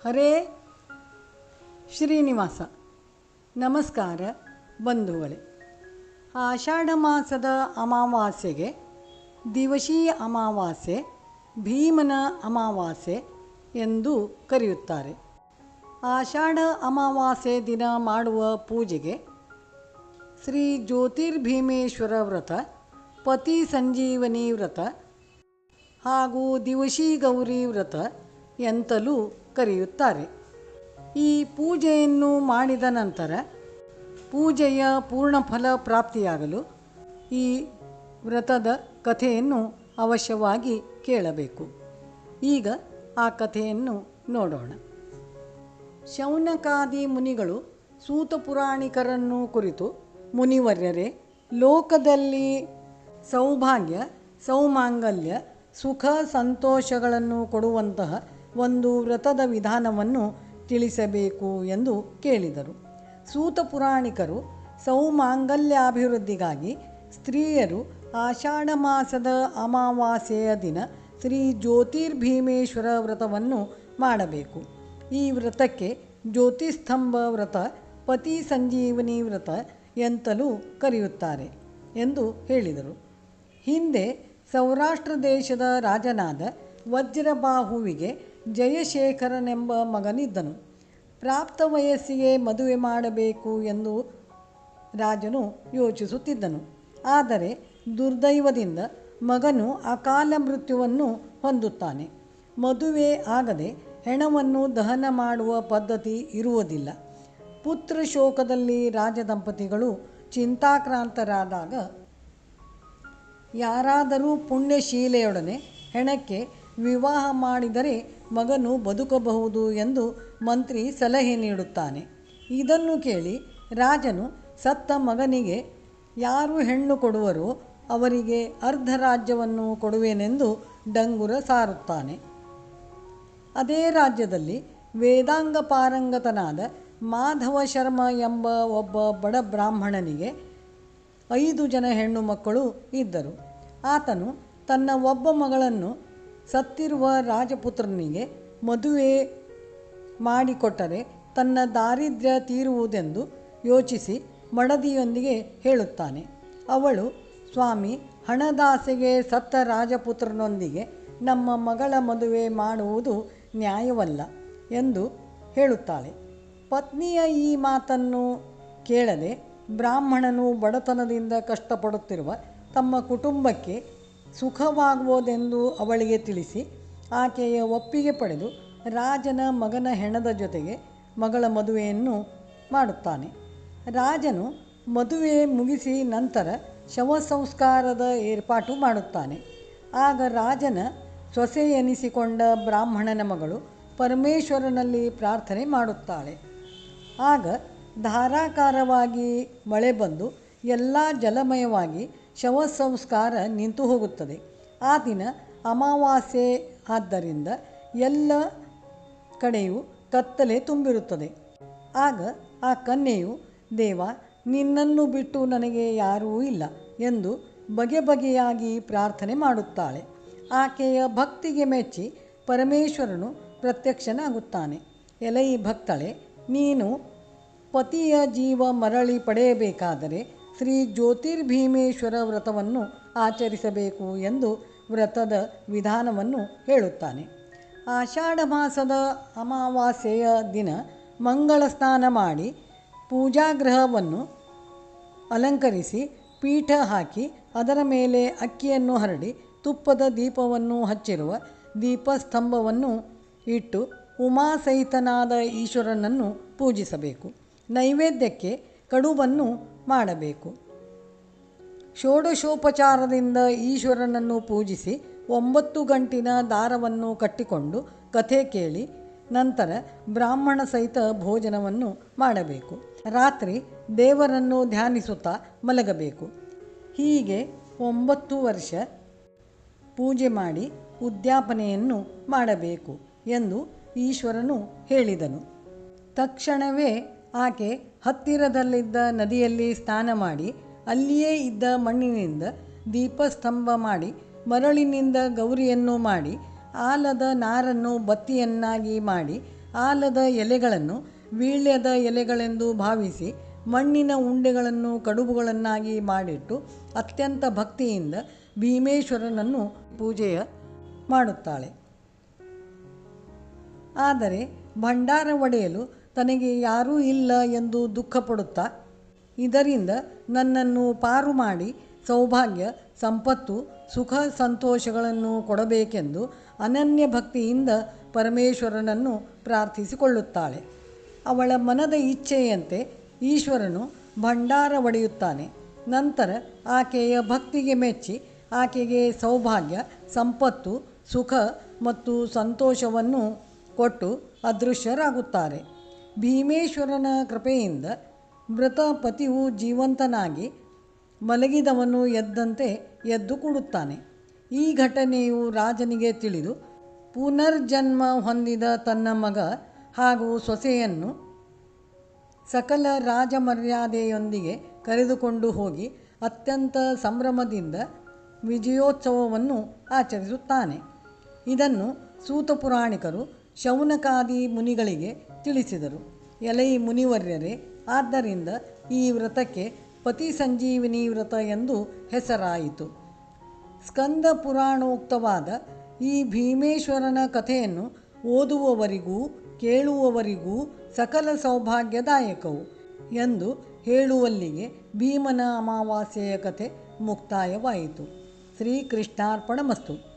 ಹರೇ ಶ್ರೀನಿವಾಸ. ನಮಸ್ಕಾರ ಬಂಧುಗಳೇ. ಆಷಾಢ ಮಾಸದ ಅಮಾವಾಸ್ಯೆಗೆ ದಿವಶೀ ಅಮಾವಾಸ್ಯೆ, ಭೀಮನ ಅಮಾವಾಸ್ಯೆ ಎಂದು ಕರೆಯುತ್ತಾರೆ. ಆಷಾಢ ಅಮಾವಾಸ್ಯೆ ದಿನ ಮಾಡುವ ಪೂಜೆಗೆ ಶ್ರೀ ಜ್ಯೋತಿರ್ಭೀಮೇಶ್ವರ ವ್ರತ, ಪತಿ ಸಂಜೀವನಿ ವ್ರತ ಹಾಗೂ ದಿವಶೀ ಗೌರಿ ವ್ರತ ಎಂತಲೂ ಕರೆಯುತ್ತಾರೆ. ಈ ಪೂಜೆಯನ್ನು ಮಾಡಿದ ನಂತರ ಪೂಜೆಯ ಪೂರ್ಣಫಲ ಪ್ರಾಪ್ತಿಯಾಗಲು ಈ ವ್ರತದ ಕಥೆಯನ್ನು ಅವಶ್ಯವಾಗಿ ಕೇಳಬೇಕು. ಈಗ ಆ ಕಥೆಯನ್ನು ನೋಡೋಣ. ಶೌನಕಾದಿ ಮುನಿಗಳು ಸೂತ ಪುರಾಣಿಕರನ್ನು ಕುರಿತು, ಮುನಿವರ್ಯರೇ, ಲೋಕದಲ್ಲಿ ಸೌಭಾಗ್ಯ, ಸೌಮಾಂಗಲ್ಯ, ಸುಖ ಸಂತೋಷಗಳನ್ನು ಕೊಡುವಂತಹ ಒಂದು ವ್ರತದ ವಿಧಾನವನ್ನು ತಿಳಿಸಬೇಕು ಎಂದು ಕೇಳಿದರು. ಸೂತ ಪುರಾಣಿಕರು ಸೌಮಾಂಗಲ್ಯಾಭಿವೃದ್ಧಿಗಾಗಿ ಸ್ತ್ರೀಯರು ಆಷಾಢ ಮಾಸದ ಅಮಾವಾಸ್ಯೆಯ ದಿನ ಶ್ರೀ ಜ್ಯೋತಿರ್ಭೀಮೇಶ್ವರ ವ್ರತವನ್ನು ಮಾಡಬೇಕು. ಈ ವ್ರತಕ್ಕೆ ಜ್ಯೋತಿಸ್ತಂಭ ವ್ರತ, ಪತಿ ಸಂಜೀವನಿ ವ್ರತ ಎಂತಲೂ ಕರೆಯುತ್ತಾರೆ ಎಂದು ಹೇಳಿದರು. ಹಿಂದೆ ಸೌರಾಷ್ಟ್ರ ದೇಶದ ರಾಜನಾದ ವಜ್ರಬಾಹುವಿಗೆ ಜಯಶೇಖರನೆಂಬ ಮಗನಿದ್ದನು. ಪ್ರಾಪ್ತ ವಯಸ್ಸಿಗೆ ಮದುವೆ ಮಾಡಬೇಕು ಎಂದು ರಾಜನು ಯೋಚಿಸುತ್ತಿದ್ದನು. ಆದರೆ ದುರ್ದೈವದಿಂದ ಮಗನು ಅಕಾಲ ಮೃತ್ಯುವನ್ನು ಹೊಂದುತ್ತಾನೆ. ಮದುವೆ ಆಗದೆ ಹೆಣವನ್ನು ದಹನ ಮಾಡುವ ಪದ್ಧತಿ ಇರುವುದಿಲ್ಲ. ಪುತ್ರ ಶೋಕದಲ್ಲಿ ರಾಜದಂಪತಿಗಳು ಚಿಂತಾಕ್ರಾಂತರಾದಾಗ ಯಾರಾದರೂ ಪುಣ್ಯಶೀಲೆಯೊಡನೆ ಹೆಣಕ್ಕೆ ವಿವಾಹ ಮಾಡಿದರೆ ಮಗನು ಬದುಕಬಹುದು ಎಂದು ಮಂತ್ರಿ ಸಲಹೆ ನೀಡುತ್ತಾನೆ. ಇದನ್ನು ಕೇಳಿ ರಾಜನು ಸತ್ತ ಮಗನಿಗೆ ಯಾರು ಹೆಣ್ಣು ಕೊಡುವರೋ ಅವರಿಗೆ ಅರ್ಧ ರಾಜ್ಯವನ್ನು ಕೊಡುವೆನೆಂದು ಡಂಗುರ ಸಾರುತ್ತಾನೆ. ಅದೇ ರಾಜ್ಯದಲ್ಲಿ ವೇದಾಂಗ ಪಾರಂಗತನಾದ ಮಾಧವ ಶರ್ಮ ಎಂಬ ಒಬ್ಬ ಬಡ ಬ್ರಾಹ್ಮಣನಿಗೆ 5 ಜನ ಹೆಣ್ಣು ಮಕ್ಕಳು ಇದ್ದರು. ಆತನು ತನ್ನ ಒಬ್ಬ ಮಗಳನ್ನು ಸತ್ತಿರುವ ರಾಜಪುತ್ರನಿಗೆ ಮದುವೆ ಮಾಡಿಕೊಟ್ಟರೆ ತನ್ನ ದಾರಿದ್ರ್ಯ ತೀರುವುದೆಂದು ಯೋಚಿಸಿ ಮಡದಿಯೊಂದಿಗೆ ಹೇಳುತ್ತಾನೆ. ಅವಳು, ಸ್ವಾಮಿ, ಹಣದಾಸೆಗೆ ಸತ್ತ ರಾಜಪುತ್ರನೊಂದಿಗೆ ನಮ್ಮ ಮಗಳ ಮದುವೆ ಮಾಡುವುದು ನ್ಯಾಯವಲ್ಲ ಎಂದು ಹೇಳುತ್ತಾಳೆ. ಪತ್ನಿಯ ಈ ಮಾತನ್ನು ಕೇಳದೆ ಬ್ರಾಹ್ಮಣನು ಬಡತನದಿಂದ ಕಷ್ಟಪಡುತ್ತಿರುವ ತಮ್ಮ ಕುಟುಂಬಕ್ಕೆ ಸುಖವಾಗುವುದೆಂದು ಅವಳಿಗೆ ತಿಳಿಸಿ ಆಕೆಯ ಒಪ್ಪಿಗೆ ಪಡೆದು ರಾಜನ ಮಗನ ಹೆಣದ ಜೊತೆಗೆ ಮಗಳ ಮದುವೆಯನ್ನು ಮಾಡುತ್ತಾನೆ. ರಾಜನು ಮದುವೆ ಮುಗಿಸಿ ನಂತರ ಶವ ಸಂಸ್ಕಾರದ ಏರ್ಪಾಟು ಮಾಡುತ್ತಾನೆ. ಆಗ ರಾಜನ ಸೊಸೆ ಎನಿಸಿಕೊಂಡ ಬ್ರಾಹ್ಮಣನ ಮಗಳು ಪರಮೇಶ್ವರನಲ್ಲಿ ಪ್ರಾರ್ಥನೆ ಮಾಡುತ್ತಾಳೆ. ಆಗ ಧಾರಾಕಾರವಾಗಿ ಮಳೆ ಬಂದು ಎಲ್ಲ ಜಲಮಯವಾಗಿ ಶವ ಸಂಸ್ಕಾರ ನಿಂತು ಹೋಗುತ್ತದೆ. ಆ ದಿನ ಅಮಾವಾಸ್ಯೆ ಆದ್ದರಿಂದ ಎಲ್ಲ ಕಡೆಯೂ ಕತ್ತಲೆ ತುಂಬಿರುತ್ತದೆ. ಆಗ ಆ ಕನ್ಯೆಯು, ದೇವ, ನಿನ್ನನ್ನು ಬಿಟ್ಟು ನನಗೆ ಯಾರೂ ಇಲ್ಲ ಎಂದು ಬಗೆ ಬಗೆಯಾಗಿ ಪ್ರಾರ್ಥನೆ ಮಾಡುತ್ತಾಳೆ. ಆಕೆಯ ಭಕ್ತಿಗೆ ಮೆಚ್ಚಿ ಪರಮೇಶ್ವರನು ಪ್ರತ್ಯಕ್ಷನಾಗುತ್ತಾನೆ. ಎಲೈ ಭಕ್ತಳೆ, ನೀನು ಪತಿಯ ಜೀವ ಮರಳಿ ಪಡೆಯಬೇಕಾದರೆ ಶ್ರೀ ಜ್ಯೋತಿರ್ಭೀಮೇಶ್ವರ ವ್ರತವನ್ನು ಆಚರಿಸಬೇಕು ಎಂದು ವ್ರತದ ವಿಧಾನವನ್ನು ಹೇಳುತ್ತಾನೆ. ಆಷಾಢ ಮಾಸದ ಅಮಾವಾಸ್ಯೆಯ ದಿನ ಮಂಗಳ ಸ್ನಾನ ಮಾಡಿ ಪೂಜಾಗೃಹವನ್ನು ಅಲಂಕರಿಸಿ ಪೀಠ ಹಾಕಿ ಅದರ ಮೇಲೆ ಅಕ್ಕಿಯನ್ನು ಹರಡಿ ತುಪ್ಪದ ದೀಪವನ್ನು ಹಚ್ಚಿರುವ ದೀಪಸ್ತಂಭವನ್ನು ಇಟ್ಟು ಉಮಾಸಹಿತನಾದ ಈಶ್ವರನನ್ನು ಪೂಜಿಸಬೇಕು. ನೈವೇದ್ಯಕ್ಕೆ ಕಡುಬನ್ನು ಮಾಡಬೇಕು. ಷೋಡಶೋಪಚಾರದಿಂದ ಈಶ್ವರನನ್ನು ಪೂಜಿಸಿ 9 ಗಂಟಿನ ದಾರವನ್ನು ಕಟ್ಟಿಕೊಂಡು ಕಥೆ ಕೇಳಿ ನಂತರ ಬ್ರಾಹ್ಮಣ ಸಹಿತ ಭೋಜನವನ್ನು ಮಾಡಬೇಕು. ರಾತ್ರಿ ದೇವರನ್ನು ಧ್ಯಾನಿಸುತ್ತಾ ಮಲಗಬೇಕು. ಹೀಗೆ 9 ವರ್ಷ ಪೂಜೆ ಮಾಡಿ ಉದ್ಯಾಪನೆಯನ್ನು ಮಾಡಬೇಕು ಎಂದು ಈಶ್ವರನು ಹೇಳಿದನು. ತಕ್ಷಣವೇ ಆಕೆ ಹತ್ತಿರದಲ್ಲಿದ್ದ ನದಿಯಲ್ಲಿ ಸ್ನಾನ ಮಾಡಿ ಅಲ್ಲಿಯೇ ಇದ್ದ ಮಣ್ಣಿನಿಂದ ದೀಪಸ್ತಂಭ ಮಾಡಿ ಮರಳಿನಿಂದ ಗೌರಿಯನ್ನು ಮಾಡಿ ಆಲದ ನಾರನ್ನು ಬತ್ತಿಯನ್ನಾಗಿ ಮಾಡಿ ಆಲದ ಎಲೆಗಳನ್ನು ವೀಳ್ಯದ ಎಲೆಗಳೆಂದು ಭಾವಿಸಿ ಮಣ್ಣಿನ ಉಂಡೆಗಳನ್ನು ಕಡುಬುಗಳನ್ನಾಗಿ ಮಾಡಿಟ್ಟು ಅತ್ಯಂತ ಭಕ್ತಿಯಿಂದ ಭೀಮೇಶ್ವರನನ್ನು ಪೂಜೆಯ ಮಾಡುತ್ತಾಳೆ. ಆದರೆ ಭಂಡಾರ ಒಡೆಯಲು ತನಗೆ ಯಾರೂ ಇಲ್ಲ ಎಂದು ದುಃಖಪಡುತ್ತಾ, ಇದರಿಂದ ನನ್ನನ್ನು ಪಾರು ಮಾಡಿ ಸೌಭಾಗ್ಯ, ಸಂಪತ್ತು, ಸುಖ ಸಂತೋಷಗಳನ್ನು ಕೊಡಬೇಕೆಂದು ಅನನ್ಯ ಭಕ್ತಿಯಿಂದ ಪರಮೇಶ್ವರನನ್ನು ಪ್ರಾರ್ಥಿಸಿಕೊಳ್ಳುತ್ತಾಳೆ. ಅವಳ ಮನದ ಇಚ್ಛೆಯಂತೆ ಈಶ್ವರನು ಭಂಡಾರ ಒಡೆಯುತ್ತಾನೆ. ನಂತರ ಆಕೆಯ ಭಕ್ತಿಗೆ ಮೆಚ್ಚಿ ಆಕೆಗೆ ಸೌಭಾಗ್ಯ, ಸಂಪತ್ತು, ಸುಖ ಮತ್ತು ಸಂತೋಷವನ್ನು ಕೊಟ್ಟು ಅದೃಶ್ಯರಾಗುತ್ತಾರೆ. ಭೀಮೇಶ್ವರನ ಕೃಪೆಯಿಂದ ಮೃತ ಪತಿಯು ಜೀವಂತನಾಗಿ ಮಲಗಿದವನು ಎದ್ದಂತೆ ಎದ್ದು ಕೂಡುತ್ತಾನೆ. ಈ ಘಟನೆಯು ರಾಜನಿಗೆ ತಿಳಿದು ಪುನರ್ಜನ್ಮ ಹೊಂದಿದ ತನ್ನ ಮಗ ಹಾಗೂ ಸೊಸೆಯನ್ನು ಸಕಲ ರಾಜಮರ್ಯಾದೆಯೊಂದಿಗೆ ಕರೆದುಕೊಂಡು ಹೋಗಿ ಅತ್ಯಂತ ಸಂಭ್ರಮದಿಂದ ವಿಜಯೋತ್ಸವವನ್ನು ಆಚರಿಸುತ್ತಾನೆ. ಇದನ್ನು ಸೂತ ಪುರಾಣಿಕರು ಶೌನಕಾದಿ ಮುನಿಗಳಿಗೆ ತಿಳಿಸಿದರು. ಎಲೈ ಮುನಿವರ್ಯರೇ, ಆದ್ದರಿಂದ ಈ ವ್ರತಕ್ಕೆ ಪತಿ ಸಂಜೀವಿನಿ ವ್ರತ ಎಂದು ಹೆಸರಾಯಿತು. ಸ್ಕಂದ ಪುರಾಣೋಕ್ತವಾದ ಈ ಭೀಮೇಶ್ವರನ ಕಥೆಯನ್ನು ಓದುವವರಿಗೂ ಕೇಳುವವರಿಗೂ ಸಕಲ ಸೌಭಾಗ್ಯದಾಯಕವು ಎಂದು ಹೇಳುವಲ್ಲಿಗೆ ಭೀಮನ ಅಮಾವಾಸ್ಯೆಯ ಕಥೆ ಮುಕ್ತಾಯವಾಯಿತು. ಶ್ರೀಕೃಷ್ಣಾರ್ಪಣಮಸ್ತು.